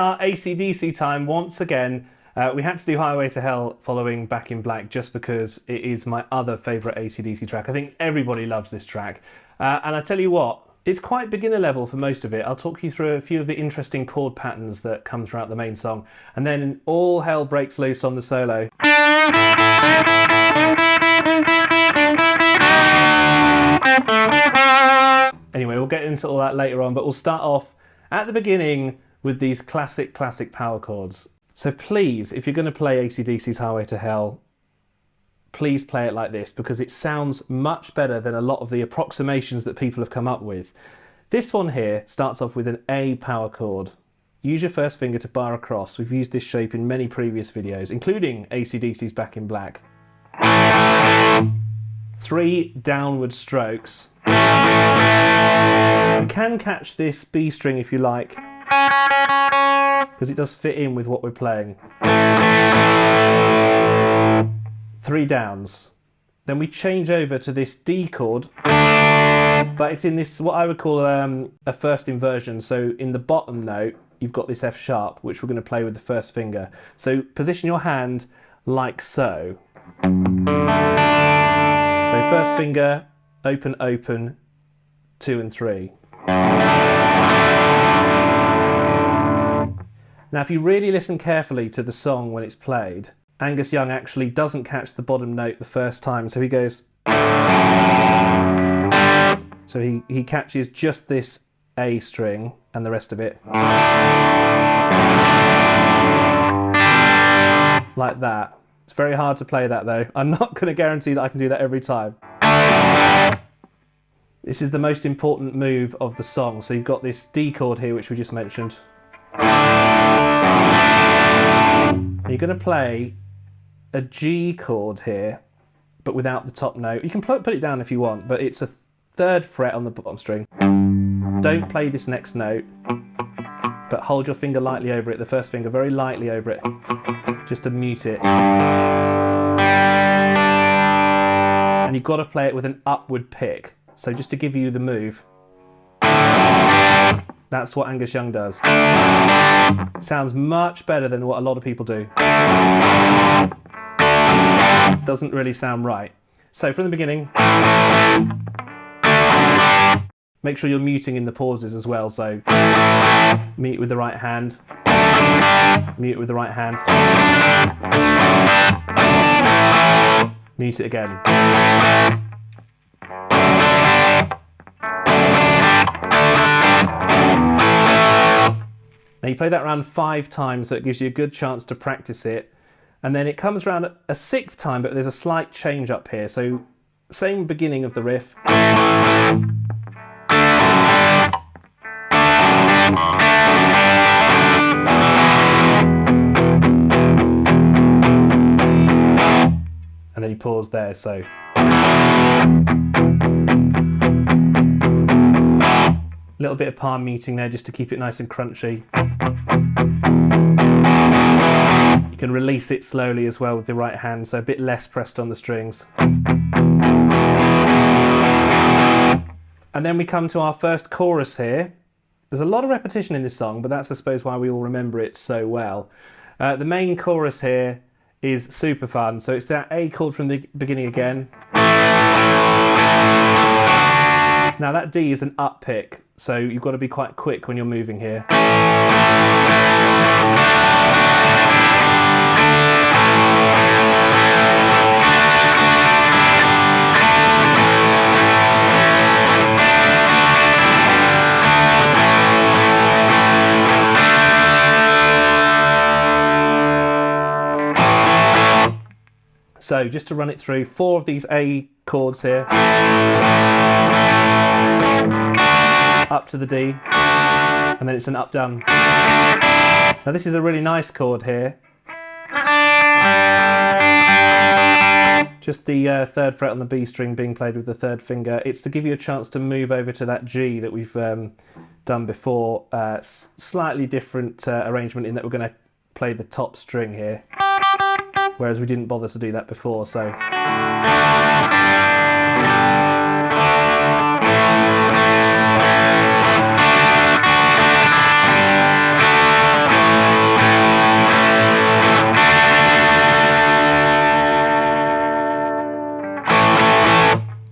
our AC/DC time once again. We had to do Highway to Hell following Back in Black just because it is my other favourite AC/DC track. I think everybody loves this track. And I tell you what, it's quite beginner level for most of it. I'll talk you through a few of the interesting chord patterns that come throughout the main song. And then all hell breaks loose on the solo. Anyway, we'll get into all that later on, but we'll start off at the beginning with these classic power chords. So please, if you're going to play AC/DC's Highway to Hell, please play it like this because it sounds much better than a lot of the approximations that people have come up with. This one here starts off with an A power chord. Use your first finger to bar across. We've used this shape in many previous videos, including AC/DC's Back in Black. 3 downward strokes. You can catch this B string if you like, because it does fit in with what we're playing. 3 downs. Then we change over to this D chord, but it's in this, what I would call a first inversion. So in the bottom note, you've got this F sharp, which we're going to play with the first finger. So position your hand like so. So first finger, open, open, 2 and 3. Now if you really listen carefully to the song when it's played, Angus Young actually doesn't catch the bottom note the first time, so he goes... So he catches just this A string and the rest of it. Like that. It's very hard to play that though. I'm not going to guarantee that I can do that every time. This is the most important move of the song. So you've got this D chord here, which we just mentioned. And you're going to play a G chord here, but without the top note. You can put it down if you want, but it's a 3rd fret on the bottom string. Don't play this next note, but hold your finger lightly over it, the first finger very lightly over it, just to mute it. And you've got to play it with an upward pick. So just to give you the move, that's what Angus Young does. It sounds much better than what a lot of people do. Doesn't really sound right. So from the beginning, make sure you're muting in the pauses as well. So mute with the right hand, mute with the right hand, mute it again. Now you play that around 5 times, so it gives you a good chance to practice it. And then it comes around a 6th time, but there's a slight change up here. So same beginning of the riff. And then you pause there, so. A little bit of palm muting there just to keep it nice and crunchy. You can release it slowly as well with the right hand, so a bit less pressed on the strings. And then we come to our first chorus here. There's a lot of repetition in this song, but that's I suppose why we all remember it so well. The main chorus here is super fun, so it's that A chord from the beginning again. Now that D is an up pick, so you've got to be quite quick when you're moving here. So just to run it through, 4 of these A chords here. Up to the D, and then it's an up down. Now this is a really nice chord here. Just the 3rd fret on the B string being played with the 3rd finger. It's to give you a chance to move over to that G that we've done before. Slightly different arrangement in that we're going to play the top string here, whereas we didn't bother to do that before. So.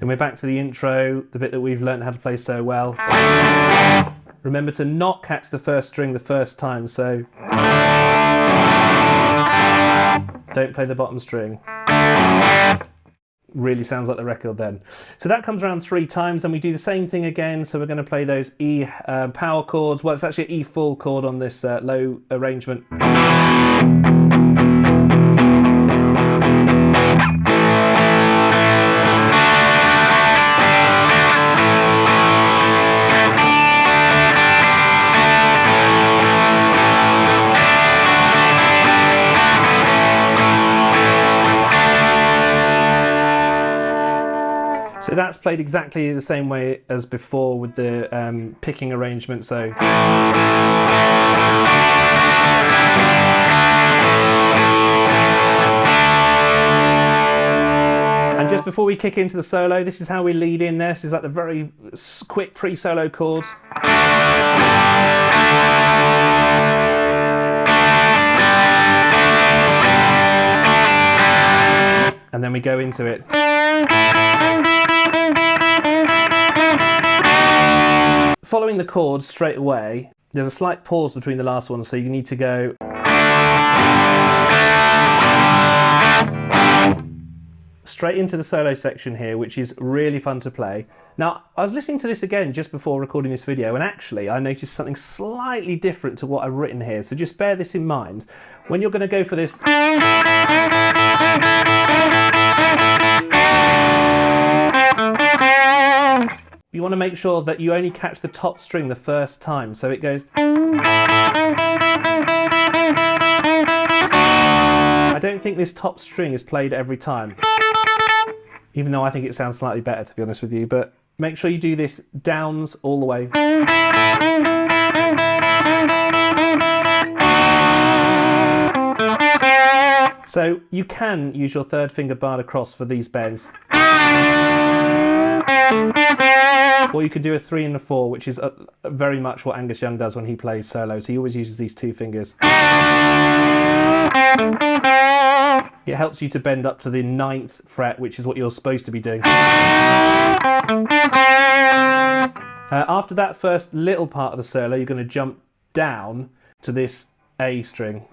Then we're back to the intro, the bit that we've learned how to play so well. Remember to not catch the first string the first time, so don't play the bottom string. Really sounds like the record then. So that comes around 3 times, then we do the same thing again. So we're going to play those E power chords. Well, it's actually an E full chord on this low arrangement. So that's played exactly the same way as before with the picking arrangement. So and just before we kick into the solo, this is how we lead in. This is like the very quick pre-solo chord. And then we go into it. Following the chords straight away, there's a slight pause between the last one, so you need to go straight into the solo section here, which is really fun to play. Now, I was listening to this again just before recording this video, and actually I noticed something slightly different to what I've written here, so just bear this in mind. When you're going to go for this, you want to make sure that you only catch the top string the first time, so it goes. I don't think this top string is played every time, even though I think it sounds slightly better, to be honest with you, but make sure you do this downs all the way. So you can use your third finger barred across for these bends. Or you could do a 3 and a 4, which is very much what Angus Young does when he plays solos. He always uses these 2 fingers. It helps you to bend up to the 9th fret, which is what you're supposed to be doing. After that first little part of the solo, you're going to jump down to this A string.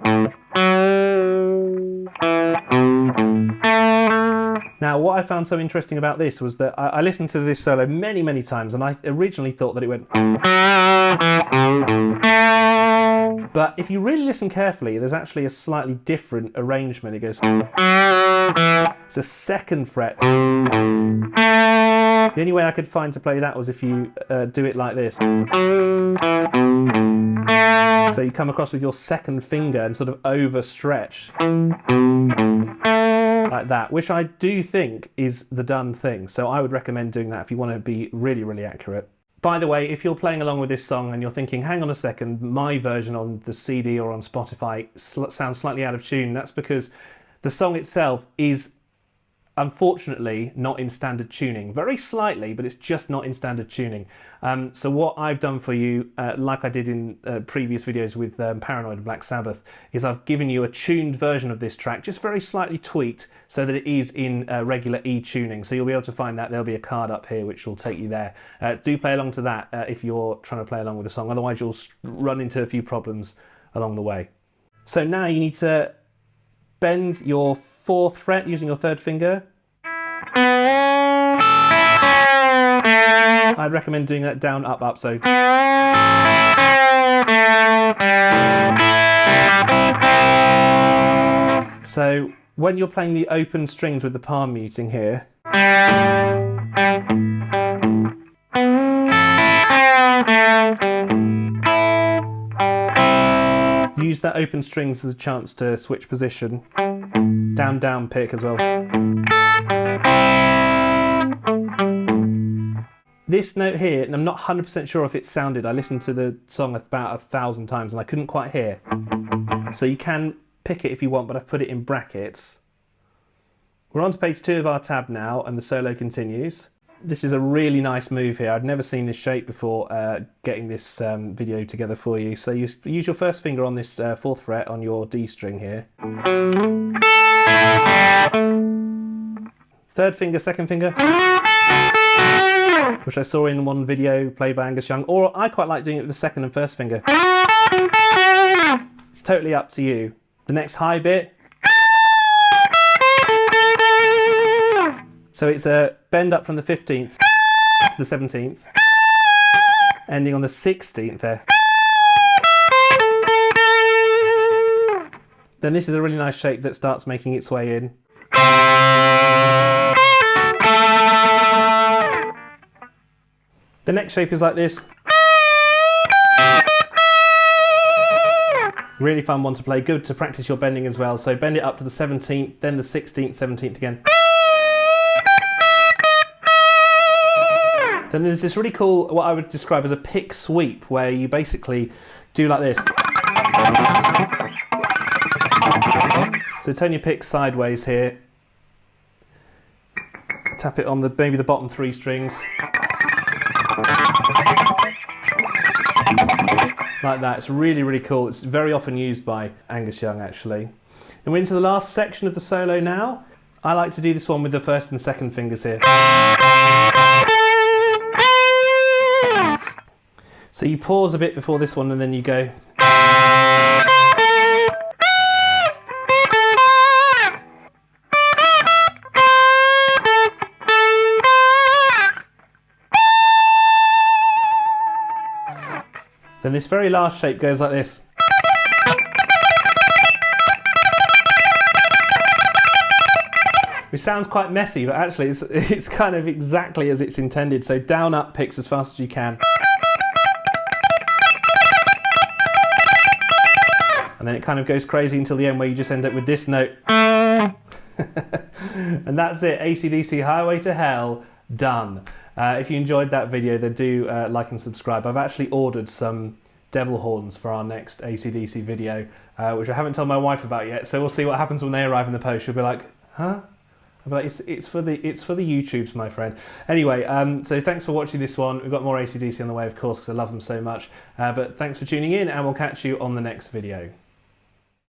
Now, what I found so interesting about this was that I listened to this solo many, many times, and I originally thought that it went. But if you really listen carefully, there's actually a slightly different arrangement. It goes. It's a 2nd fret. The only way I could find to play that was if you do it like this. So you come across with your 2nd finger and sort of overstretch. Like that, which I do think is the done thing. So I would recommend doing that if you want to be really, really accurate. By the way, if you're playing along with this song and you're thinking, hang on a second, my version on the CD or on Spotify sounds slightly out of tune, that's because the song itself is unfortunately not in standard tuning. Very slightly, but it's just not in standard tuning. So what I've done for you, like I did in previous videos with Paranoid and Black Sabbath, is I've given you a tuned version of this track, just very slightly tweaked, so that it is in regular E tuning. So you'll be able to find that. There'll be a card up here which will take you there. Do play along to that if you're trying to play along with the song, otherwise you'll run into a few problems along the way. So now you need to bend your 4th fret using your 3rd finger. I'd recommend doing that down, up, up, so. So when you're playing the open strings with the palm muting here, use that open strings as a chance to switch position. Down, down pick as well. This note here, and I'm not 100% sure if it sounded, I listened to the song about 1,000 times and I couldn't quite hear. So you can pick it if you want, but I've put it in brackets. We're on to page 2 of our tab now, and the solo continues. This is a really nice move here. I'd never seen this shape before getting this video together for you. So you use your 1st finger on this 4th fret on your D string here. 3rd finger, 2nd finger. which I saw in one video played by Angus Young, or I quite like doing it with the second and first finger. It's totally up to you. The next high bit, so it's a bend up from the 15th to the 17th, ending on the 16th there. Then this is a really nice shape that starts making its way in. The next shape is like this. Really fun one to play, good to practice your bending as well. So bend it up to the 17th, then the 16th, 17th again. Then there's this really cool, what I would describe as a pick sweep, where you basically do like this. So turn your pick sideways here. Tap it on maybe the bottom 3 strings. Like that. It's really, really cool. It's very often used by Angus Young, actually. And we're into the last section of the solo now. I like to do this one with the first and second fingers here. So you pause a bit before this one and then you go. Then this very last shape goes like this. Which sounds quite messy, but actually it's kind of exactly as it's intended. So down, up, picks as fast as you can. And then it kind of goes crazy until the end where you just end up with this note. And that's it, AC/DC Highway to Hell, done. If you enjoyed that video, then do like and subscribe. I've actually ordered some devil horns for our next AC/DC video, which I haven't told my wife about yet, so we'll see what happens when they arrive in the post. She'll be like, huh? I'll be like, it's for the YouTubes, my friend. Anyway, so thanks for watching this one. We've got more AC/DC on the way, of course, because I love them so much. But thanks for tuning in, and we'll catch you on the next video.